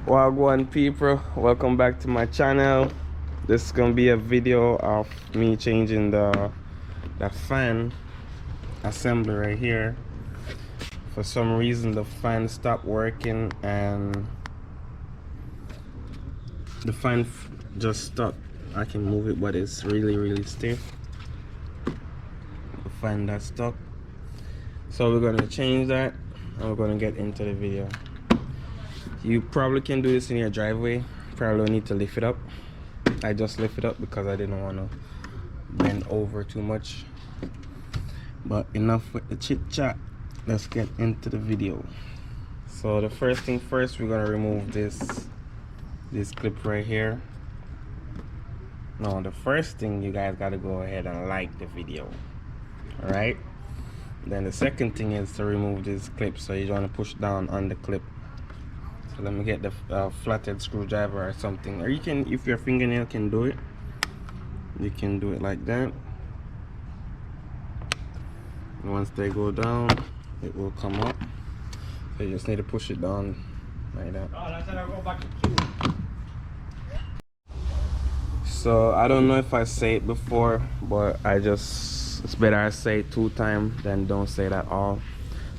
Wagwan people, welcome back to my channel. This is gonna be a video of me changing the fan assembly right here. For some reason the fan stopped working and the fan just stuck. I can move it, but it's really stiff. The fan that's stuck. So we're gonna change that and we're gonna get into the video. You probably can do this in your driveway. Probably don't need to lift it up. I just lift it up because I didn't want to bend over too much. But enough with the chit chat. Let's get into the video. So the first thing first, we're gonna remove this clip right here. No, the first thing, you guys gotta go ahead and like the video. All right. Then the second thing is to remove this clip. So you want to push down on the clip. So let me get the flathead screwdriver or something, or you can, if your fingernail can do it, you can do it like that. And once they go down, it will come up. So you just need to push it down like that. So I don't know if I say it before, but it's better I say it 2 times than don't say it at all.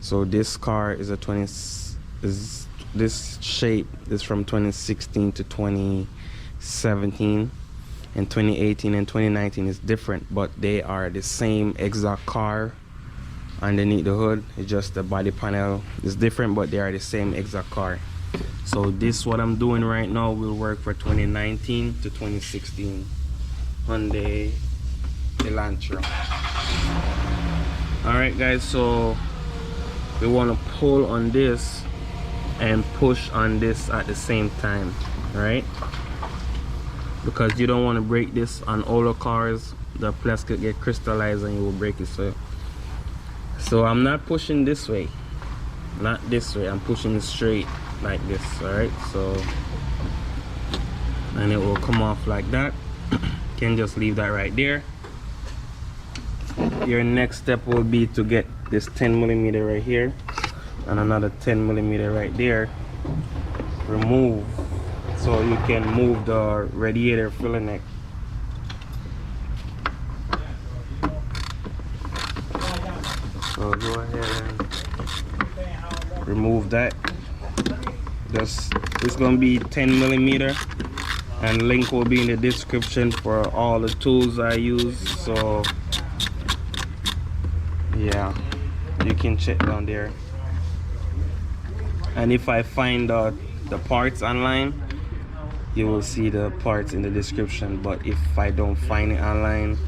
So this car is a this shape is from 2016 to 2017, and 2018 and 2019 is different, but they are the same exact car. Underneath the hood, it's just the body panel is different, but they are the same exact car. So this, what I'm doing right now, will work for 2019 to 2016 Hyundai Elantra. All right guys, so we want to pull on this and push on this at the same time, right? Because you don't want to break this on older cars. The plastic get crystallized and you will break it. So I'm not pushing this way, not this way. I'm pushing it straight like this. All right, so, and it will come off like that. Can just leave that right there. Your next step will be to get this 10mm right here and another 10mm right there. Remove, so you can move the radiator filler neck. So go ahead and remove that. It's gonna be 10mm, and link will be in the description for all the tools I use. So yeah, you can check down there. And if I find the parts online, you will see the parts in the description. But if I don't find it online,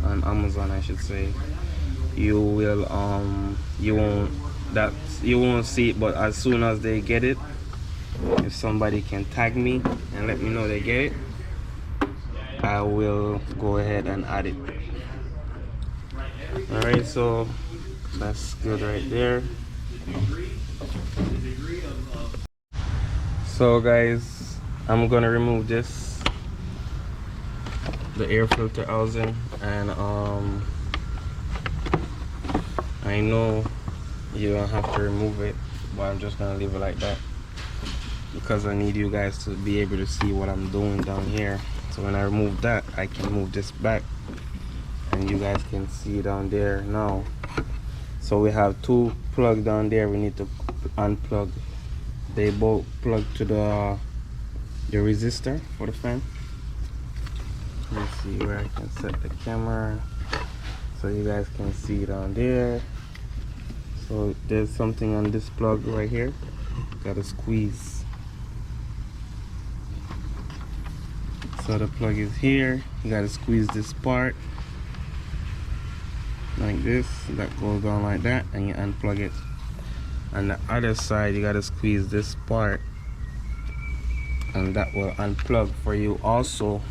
on Amazon I should say, you will you won't see it. But as soon as they get it, if somebody can tag me and let me know they get it, I will go ahead and add it. All right, so that's good right there. So guys, I'm gonna remove this, the air filter housing, and I know you don't have to remove it, but I'm just gonna leave it like that because I need you guys to be able to see what I'm doing down here. So when I remove that, I can move this back and you guys can see down there now. So we have 2 plugs down there we need to unplug. They both plug to the resistor for the fan. Let me see where I can set the camera so you guys can see down there. So there's something on this plug right here. Gotta squeeze. So the plug is here. You gotta squeeze this part like this. That goes down like that, and you unplug it. On the other side, you gotta squeeze this part, and that will unplug for you also.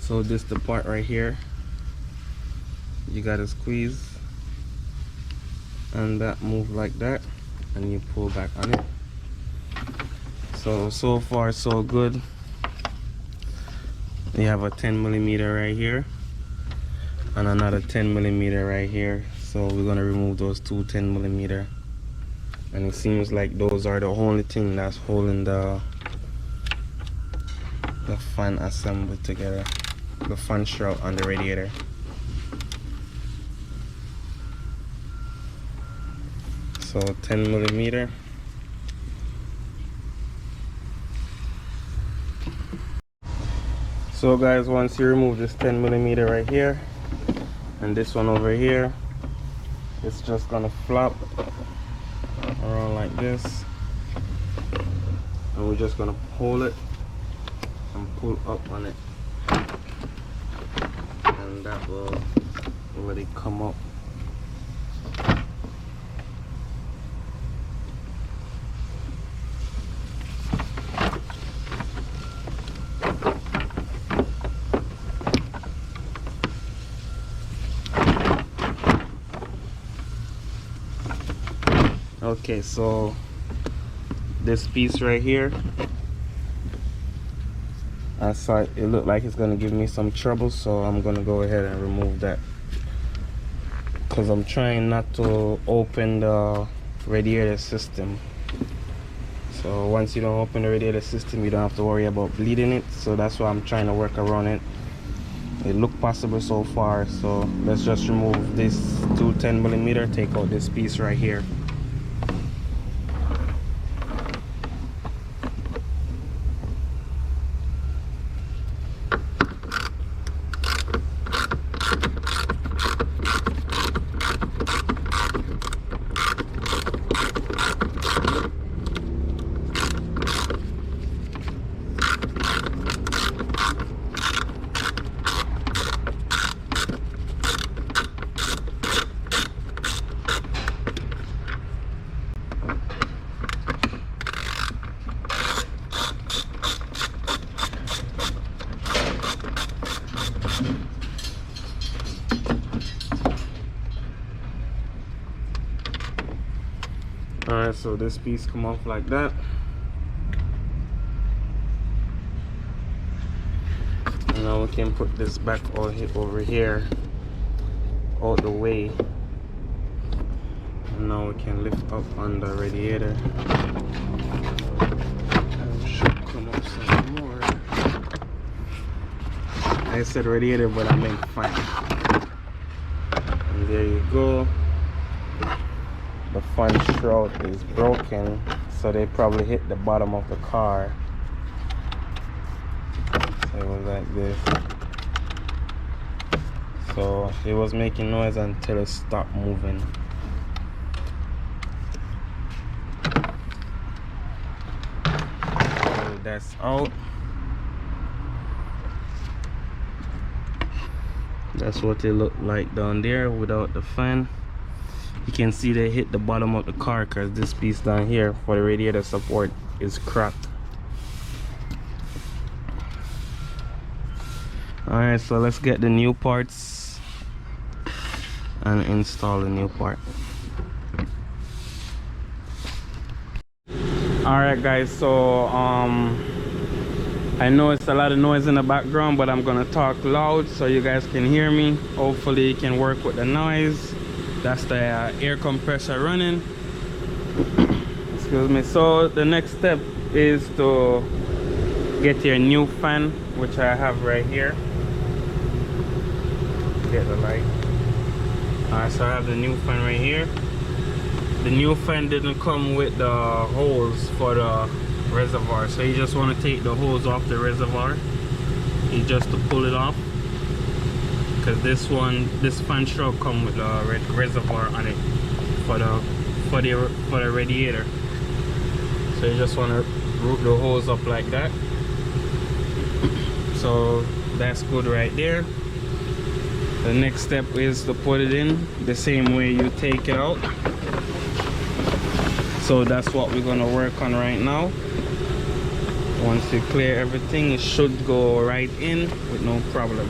So this the part right here. You gotta squeeze, and that move like that, and you pull back on it. So far so good. You have a 10mm right here, and another 10mm right here. So we're gonna remove those two 10mm, and it seems like those are the only thing that's holding the fan assembly together, the fan shroud on the radiator. So 10mm. So guys, once you remove this 10mm right here and this one over here, it's just gonna flop around like this, and we're just gonna hold it and pull up on it, and that will let it come up. Okay, so this piece right here, I saw it looked like it's gonna give me some trouble, so I'm gonna go ahead and remove that, because I'm trying not to open the radiator system. So once you don't open the radiator system, you don't have to worry about bleeding it, so that's why I'm trying to work around it. It looked possible so far, so let's just remove this 210mm, take out this piece right here. Alright, so this piece come off like that. And now we can put this back all over here, out the way. And now we can lift up on the radiator. And it should come up some more. I said radiator, but I meant fan. And there you go. The fan shroud is broken, so they probably hit the bottom of the car. So it was like this. So it was making noise until it stopped moving. So that's out. That's what it looked like down there without the fan. You can see they hit the bottom of the car because this piece down here for the radiator support is cracked. Alright, so let's get the new parts and install the new part. Alright guys, so I know it's a lot of noise in the background, but I'm gonna talk loud so you guys can hear me. Hopefully you can work with the noise. That's the air compressor running. Excuse me. So the next step is to get your new fan, which I have right here. Get the light. Alright, so I have the new fan right here. The new fan didn't come with the holes for the reservoir, so you just want to take the hose off the reservoir. You just to pull it off, because this fan shroud come with a reservoir on it for the radiator. So you just want to root the hose up like that. So that's good right there. The next step is to put it in the same way you take it out. So that's what we're going to work on right now. Once you clear everything, it should go right in with no problem.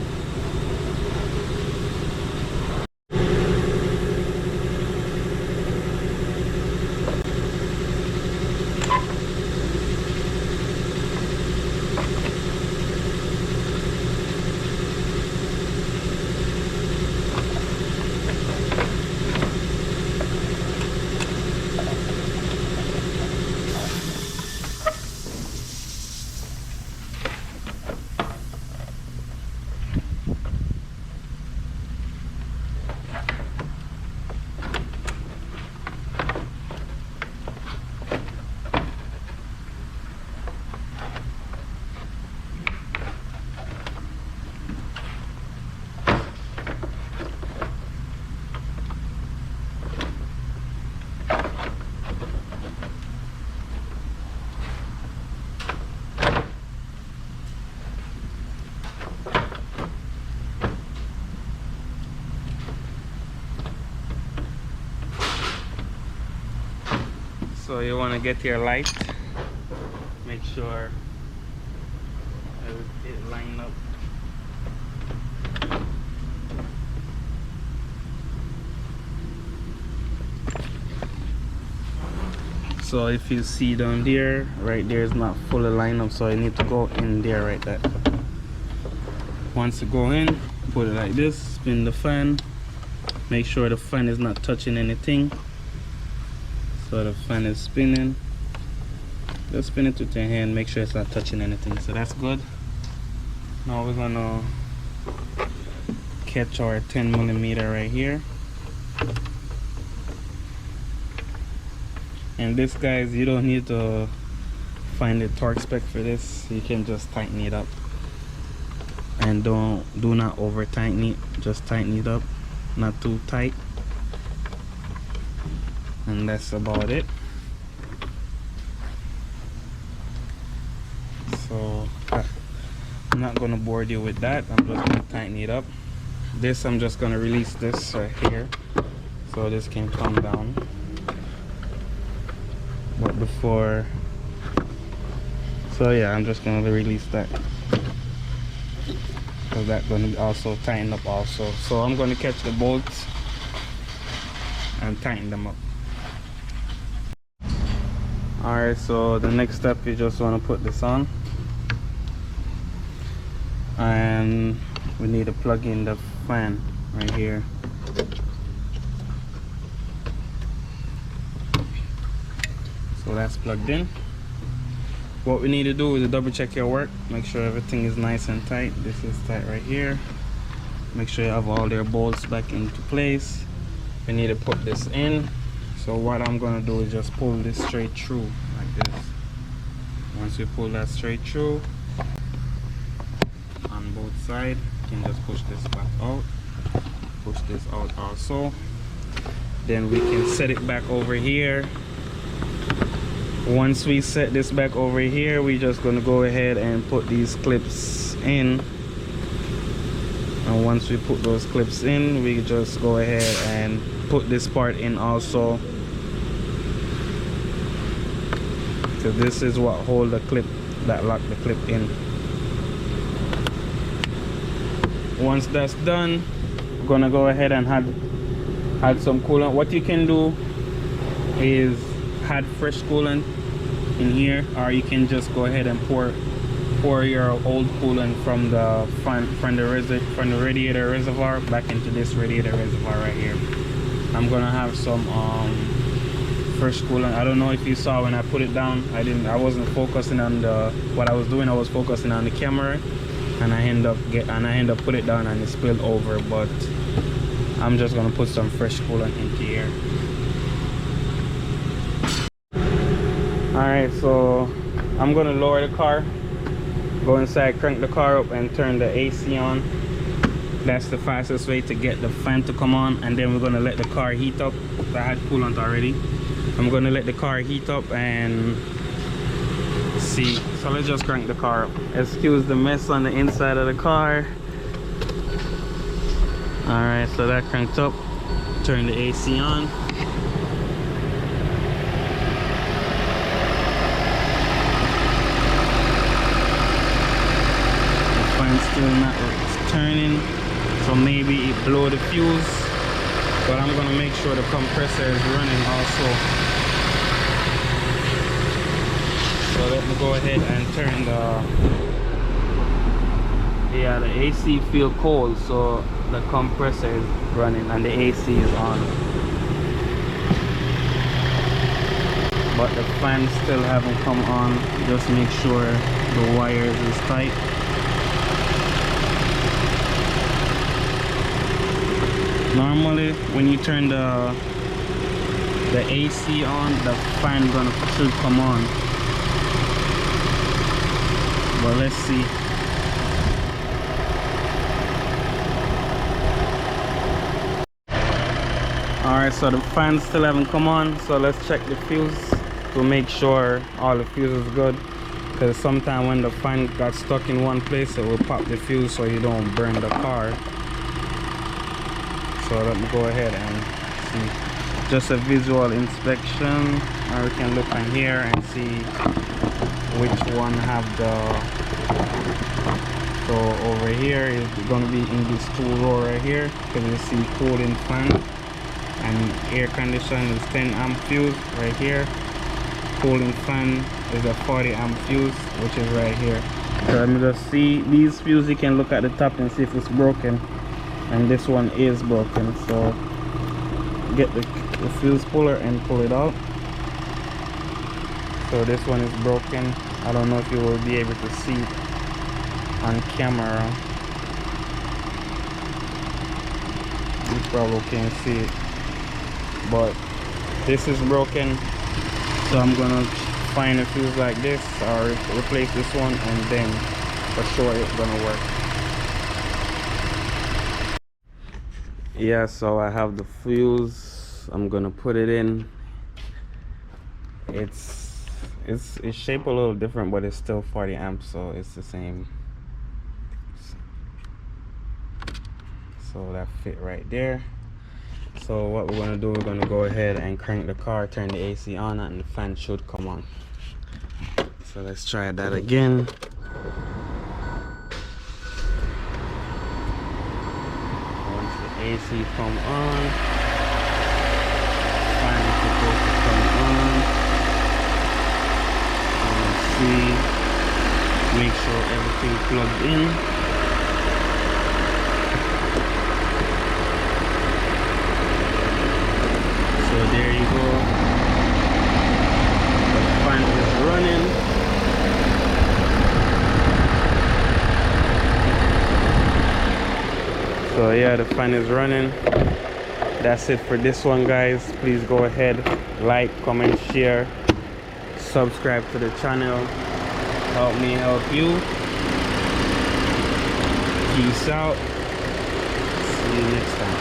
So you want to get your light, make sure it line up. So if you see down there, right there is not fully lined up, so you need to go in there right there. Once you go in, put it like this, spin the fan, make sure the fan is not touching anything. So the fan is spinning. Just spin it with your hand, make sure it's not touching anything. So that's good. Now we're gonna catch our 10mm right here. And this, guys, you don't need to find the torque spec for this. You can just tighten it up, and do not over tighten it. Just tighten it up, not too tight, and that's about it. So I'm not gonna bore you with that. I'm just gonna tighten it up. This, I'm just gonna release this right here so this can come down. But before, so yeah, I'm just gonna release that, because that's gonna also tighten up also. So I'm gonna catch the bolts and tighten them up. Alright, so the next step, you just want to put this on, and we need to plug in the fan right here. So that's plugged in. What we need to do is to double check your work, make sure everything is nice and tight. This is tight right here. Make sure you have all their bolts back into place. We need to put this in. So what I'm gonna do is just pull this straight through like this. Once you pull that straight through on both sides, you can just push this back out, push this out also. Then we can set it back over here. Once we set this back over here, we're just going to go ahead and put these clips in. And once we put those clips in, we just go ahead and put this part in also. So this is what hold the clip, that lock the clip in. Once that's done, we're going to go ahead and add some coolant. What you can do is add fresh coolant in here, or you can just go ahead and pour your old coolant from the radiator reservoir back into this radiator reservoir right here. I'm gonna have some fresh coolant. I don't know if you saw when I put it down, I wasn't focusing on what I was doing. I was focusing on the camera, and I end up put it down and it spilled over. But I'm just gonna put some fresh coolant into here. Alright, so I'm gonna lower the car, go inside, crank the car up and turn the AC on. That's the fastest way to get the fan to come on. And then we're gonna let the car heat up. I had coolant already. I'm gonna let the car heat up and see. So let's just crank the car up. Excuse the mess on the inside of the car. Alright, so that cranked up. Turn the AC on. Still not turning, so maybe it blew the fuse, but I'm gonna make sure the compressor is running also. So let me go ahead and turn the AC feel cold, so the compressor is running and the AC is on, but the fan still haven't come on. Just make sure the wires is tight. Normally, when you turn the AC on, the fan should come on. But let's see. Alright, so the fan still haven't come on, so let's check the fuse to make sure all the fuse is good. Because sometimes when the fan got stuck in one place, it will pop the fuse so you don't burn the car. So let me go ahead and see. Just a visual inspection. or we can look on here and see which one have the. So over here is going to be in this tool row right here, because you see cooling fan and air condition is 10 amp fuse right here. Cooling fan is a 40 amp fuse, which is right here. So let me just see these fuse. You can look at the top and see if it's broken, and this one is broken. So get the fuse puller and pull it out. So this one is broken. I don't know if you will be able to see it on camera. You probably can't see it, but this is broken. So I'm gonna find a fuse like this or replace this one, and then for sure it's gonna work. Yeah, so I have the fuse. I'm gonna put it in. It's shaped a little different, but it's still 40 amps, so it's the same. So that fit right there. So what we're gonna do, we're gonna go ahead and crank the car, turn the AC on, and the fan should come on. So let's try that again. Once the AC come on, fan is supposed to come on. And let's see, make sure everything plugged in. So there you go. The fan is running. So yeah, the fan is running. That's it for this one, guys. Please go ahead, like, comment, share, subscribe to the channel. Help me help you. Peace out. See you next time.